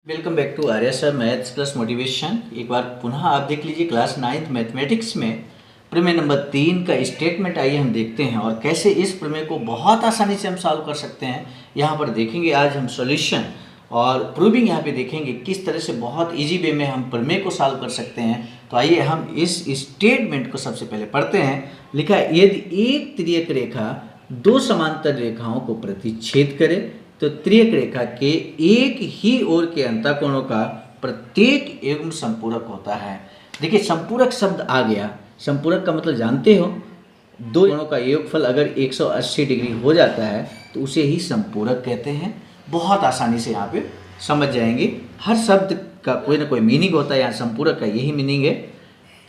Welcome back to Arya sir maths plus motivation. एक बार पुनः आप देख लीजिए क्लास 9th मैथमेटिक्स में प्रमेय नंबर 3 का स्टेटमेंट। आइए हम देखते हैं और कैसे इस प्रमेय को बहुत आसानी से हम सॉल्व कर सकते हैं। यहाँ पर देखेंगे आज हम सॉल्यूशन और प्रूविंग यहाँ पे देखेंगे किस तरह से बहुत इजी वे में हम प्रमेय को सॉल्व कर सकते हैं। तो आइए हम इस स्टेटमेंट को सबसे पहले पढ़ते हैं। लिखा है, यदि एक तिर्यक रेखा दो समांतर रेखाओं को प्रतिच्छेद करे तो तिर्यक रेखा के एक ही ओर के अंतःकोणों का प्रत्येक युग्म संपूरक होता है। देखिए संपूरक शब्द आ गया। संपूरक का मतलब जानते हो, दो कोणों का योगफल अगर 180 डिग्री हो जाता है तो उसे ही संपूरक कहते हैं। बहुत आसानी से यहाँ पे समझ जाएंगे। हर शब्द का कोई ना कोई मीनिंग होता है, यहाँ संपूरक का यही मीनिंग है।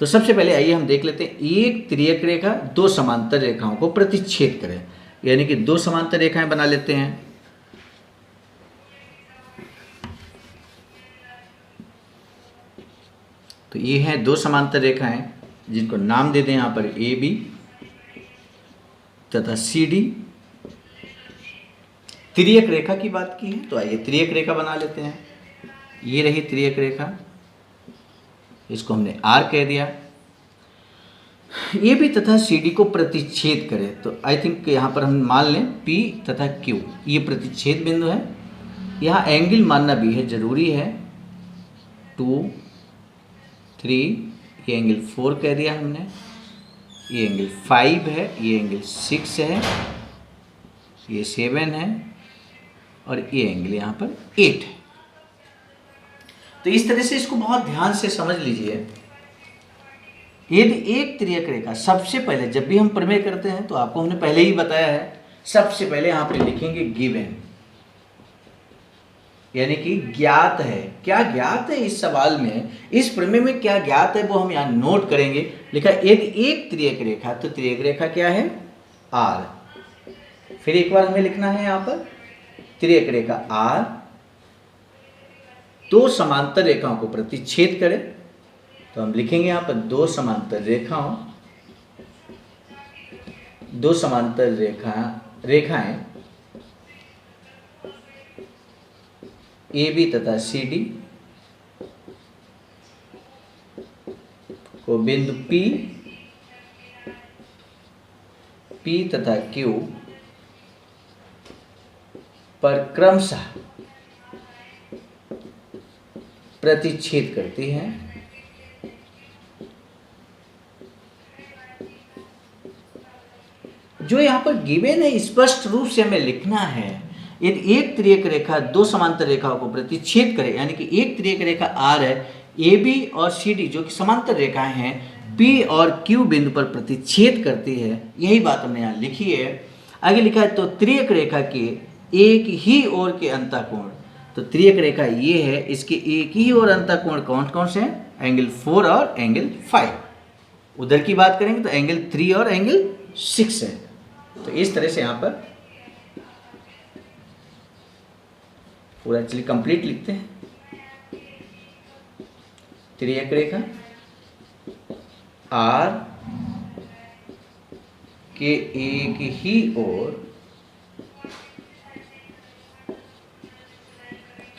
तो सबसे पहले आइए हम देख लेते हैं, एक तिर्यक रेखा दो समांतर रेखाओं को प्रतिच्छेद करे, यानी कि दो समांतर रेखाएं बना लेते हैं। तो ये हैं दो समांतर रेखाएं जिनको नाम दे दें यहाँ पर ए बी तथा सी डी। तिर्यक रेखा की बात की है तो आइए तिर्यक रेखा बना लेते हैं। ये रही तिर्यक रेखा, इसको हमने आर कह दिया। ए बी तथा सी डी को प्रतिच्छेद करें तो आई थिंक यहाँ पर हम मान लें पी तथा क्यू ये प्रतिच्छेद बिंदु है। यहाँ एंगल मानना भी है, जरूरी है। 2 3 ये एंगल 4 कह दिया हमने, ये एंगल 5 है, ये एंगल 6 है, ये 7 है और ये एंगल यहाँ पर 8 है। तो इस तरह से इसको बहुत ध्यान से समझ लीजिए। यदि एक तिर्यक रेखा, सबसे पहले जब भी हम प्रमेय करते हैं तो आपको हमने पहले ही बताया है, सबसे पहले यहाँ पे लिखेंगे गिवन, यानी कि ज्ञात है। क्या ज्ञात है इस सवाल में, इस प्रमेय में क्या ज्ञात है वो हम यहाँ नोट करेंगे। लिखा यदि एक तिर्यक रेखा, तो तिर्यक रेखा क्या है आर। फिर एक बार हमें लिखना है यहाँ पर तिर्यक रेखा आर दो समांतर रेखाओं को प्रतिच्छेद करे, तो हम लिखेंगे यहाँ पर दो समांतर रेखाएं ए बी तथा सी डी को बिंदु P तथा Q पर क्रमशः प्रतिच्छेद करती हैं। जो यहाँ पर गिवन है स्पष्ट रूप से हमें लिखना है। यदि एक तिर्यक रेखा दो समांतर रेखाओं को प्रतिच्छेद करे, यानी कि एक तिर्यक रेखा आर है, ए बी और सी डी जो कि समांतर रेखाएं हैं पी और क्यू बिंदु पर प्रतिच्छेद करती है, यही बात हमने यहाँ लिखी है। आगे लिखा है तो तिर्यक रेखा के एक ही ओर के अंतःकोण, तो तिर्यक रेखा ये है, इसके एक ही ओर अंतःकोण कौन कौन से हैं, एंगल 4 और एंगल 5। उधर की बात करेंगे तो एंगल 3 और एंगल 6 है। तो इस तरह से यहाँ पर पूरा एक्चुअली कंप्लीट लिखते हैं। तिर्यक रेखा आर के एक ही ओर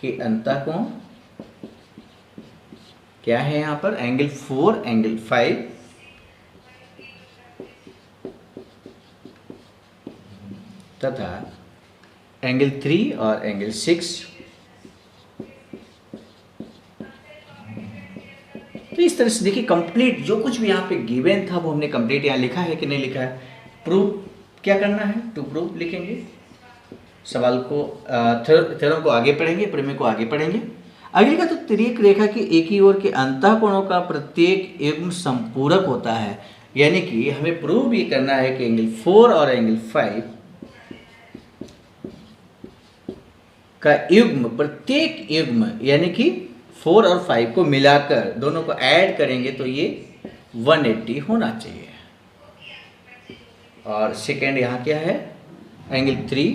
के अंतःकोण क्या है यहाँ पर, एंगल 4 एंगल 5 तथा एंगल 3 और एंगल 6। तो इस तरह से देखिए कंप्लीट जो कुछ भी यहाँ पे गिवन था वो हमने कंप्लीट यहाँ लिखा है कि नहीं लिखा है। प्रूफ क्या करना है, टू प्रूफ लिखेंगे। सवाल को थ्योरम को आगे पढ़ेंगे, प्रमेय को आगे पढ़ेंगे। अगली का तो तिर्यक रेखा की एक ही ओर के अंतःकोणों का प्रत्येक युग्म संपूरक होता है, यानी कि हमें प्रूव ये करना है कि एंगल 4 और एंगल 5 का युग्म, प्रत्येक युग्म यानी कि 4 और 5 को मिलाकर दोनों को ऐड करेंगे तो ये 180 होना चाहिए। और सेकेंड यहाँ क्या है, angle 3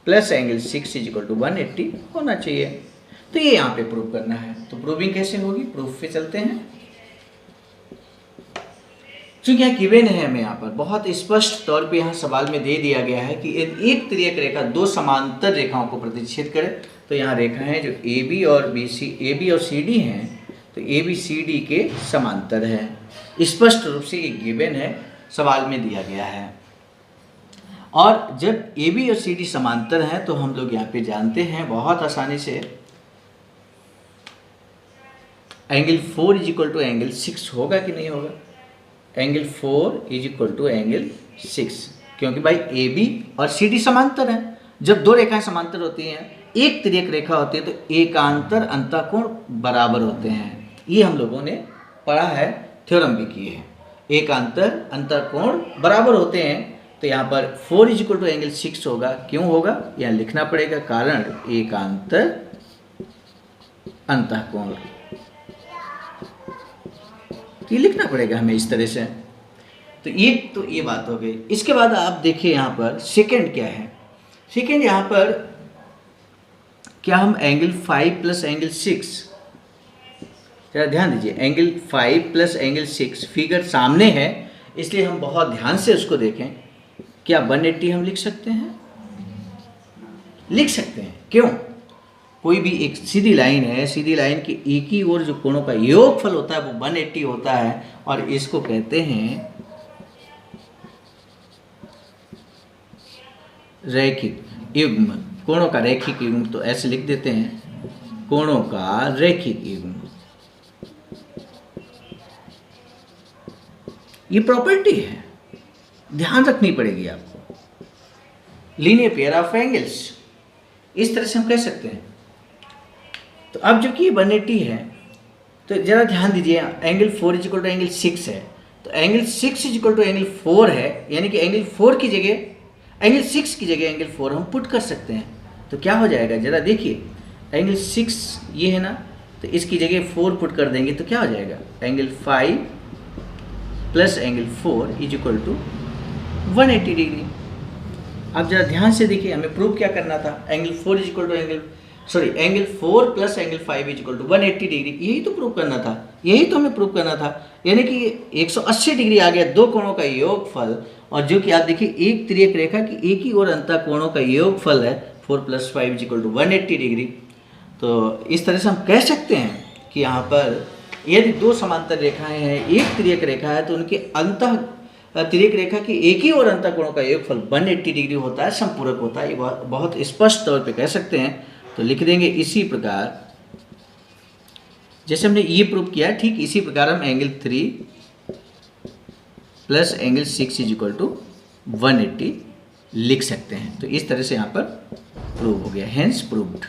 plus angle 6 is equal to 180 होना चाहिए। तो ये यहाँ पे प्रूव करना है। तो प्रूविंग कैसे होगी, प्रूफ पे चलते हैं। चूंकि यहाँ गिवन है, हमें यहाँ पर बहुत स्पष्ट तौर पे यहाँ सवाल में दे दिया गया है कि यदि एक तिर्यक रेखा दो समांतर रेखाओं को प्रतिच्छेद करे, तो यहाँ रेखा है जो AB और CD हैं, तो ABCD के समांतर है। स्पष्ट रूप से ये गिवन है, सवाल में दिया गया है। और जब AB और CD समांतर हैं तो हम लोग यहाँ पे जानते हैं बहुत आसानी से angle 4 is equal to angle 6 होगा कि नहीं होगा। Angle 4 is equal to angle 6, क्योंकि भाई AB और CD समांतर हैं। जब दो रेखाएं समांतर होती हैं, एक तिर्यक रेखा होती है, तो एकांतर अंतःकोण बराबर होते हैं। ये हम लोगों ने पढ़ा है, थ्योरम भी किए हैं। एकांतर अंतःकोण बराबर होते हैं, तो यहाँ पर 4 इज इक्वल टू एंगल 6 होगा। क्यों होगा, यहाँ लिखना पड़ेगा, कारण एकांतर अंतःकोण, ये लिखना पड़ेगा हमें इस तरह से। तो ये बात हो गई। इसके बाद आप देखिए यहाँ पर सेकंड क्या है। सेकंड यहाँ पर क्या हम एंगल 5 प्लस एंगल 6, जरा ध्यान दीजिए, एंगल 5 प्लस एंगल 6 फिगर सामने है, इसलिए हम बहुत ध्यान से उसको देखें। क्या 180 हम लिख सकते हैं? लिख सकते हैं। क्यों? कोई भी एक सीधी लाइन है, सीधी लाइन की एक ही ओर जो कोणों का योगफल होता है वो 180 होता है, और इसको कहते हैं रैखिक युग्म, कोणों का रैखिक युग्म। तो ऐसे लिख देते हैं, कोणों का रैखिक युग्म। ये प्रॉपर्टी है, ध्यान रखनी पड़ेगी आपको। लीनियर पेयर ऑफ एंगल्स, इस तरह से हम कह सकते हैं। तो अब जबकि ये 180 है, तो जरा ध्यान दीजिए, angle 4 is equal to angle 6 है, तो angle 6 is equal to angle 4 है, यानी कि एंगल 4 की जगह, एंगल 6 की जगह एंगल 4 हम पुट कर सकते हैं। तो क्या हो जाएगा, जरा देखिए, एंगल 6 ये है ना, तो इसकी जगह 4 पुट कर देंगे तो क्या हो जाएगा, angle 5 plus angle 4 is equal to 180 degree. अब जरा ध्यान से देखिए, हमें प्रूव क्या करना था, angle 4 is equal to angle 4 plus angle 5 is equal to 180 degree, यही तो प्रूव करना था, यही तो हमें प्रूव करना था। यानी कि 180 डिग्री आ गया दो कोणों का योगफल, और जो कि आप देखिए एक तिर्यक रेखा की एक ही ओर अंतःकोणों का योगफल है 4 plus 5 is equal to 180 degree. तो इस तरह से हम कह सकते हैं कि यहाँ पर यदि दो समांतर रेखाएं हैं, एक तिर्यक रेखा है, तो उनके तिर्यक रेखा की एक ही ओर अंतःकोणों का योगफल 180 डिग्री होता है, संपूरक होता है। ये बहुत स्पष्ट तौर पे कह सकते हैं। तो लिख देंगे इसी प्रकार, जैसे हमने ये प्रूव किया, ठीक इसी प्रकार हम angle 3 plus angle 6 is equal to 180 लिख सकते हैं। तो इस तरह से यहाँ पर प्रूव हो गया, हेंस प्रूव्ड।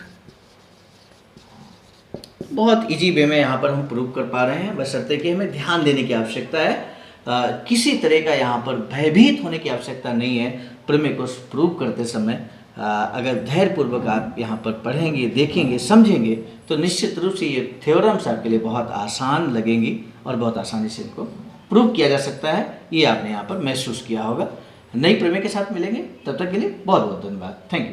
बहुत इजी वे में यहाँ पर हम प्रूव कर पा रहे हैं, बशर्ते कि हमें ध्यान देने की आवश्यकता है। किसी तरह का यहाँ पर भयभीत होने की आवश्यकता नहीं है। प्रमेय को प्रूव करते समय अगर धैर्यपूर्वक आप यहाँ पर पढ़ेंगे, देखेंगे, समझेंगे, तो निश्चित रूप से ये थ्योरम्स आपके लिए बहुत आसान लगेंगी और बहुत आसानी से इनको प्रूव किया जा सकता है। ये आपने यहाँ पर महसूस किया होगा। नई प्रमेय के साथ मिलेंगे, तब तक के लिए बहुत बहुत धन्यवाद। Thank you.